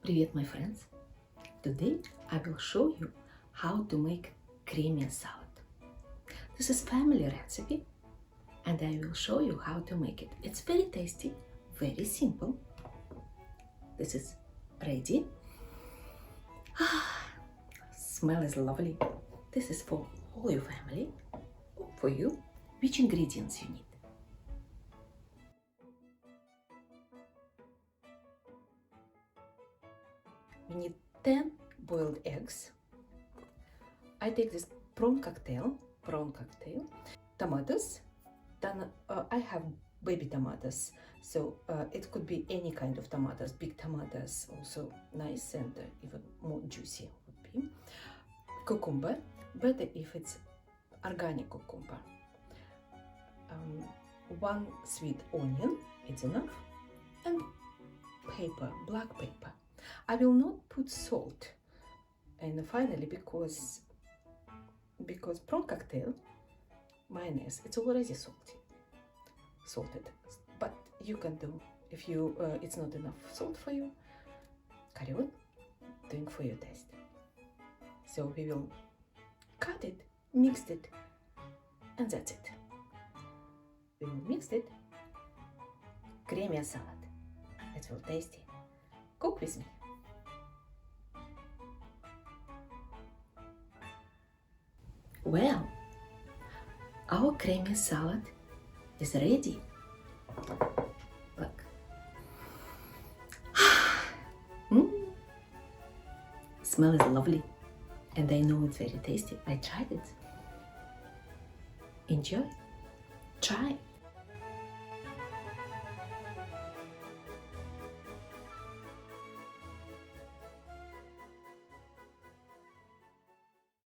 Привет, my friends! Today I will show you how to make Crimean salad. This is family recipe and I will show you how to make it. It's very tasty, very simple. This is ready. Smell is lovely. This is for all your family, for you. Which ingredients you need? You need 10 boiled eggs. I take this prawn cocktail, tomatoes. Then I have baby tomatoes, so it could be any kind of tomatoes. Big tomatoes also nice and even more juicy would be. Cucumber, better if it's organic cucumber. 1 sweet onion, it's enough, and paper, black paper. I will not put salt, and finally because prawn cocktail mayonnaise, it's already salted, but you can do, if you it's not enough salt for you, carry on doing for your taste. So we will cut it, mix it, and that's it. We will mix it. Crimean salad. It will tasty. Cook with me. Well, our creamy salad is ready. Look. Smell is lovely and I know it's very tasty. I tried it. Enjoy. Try.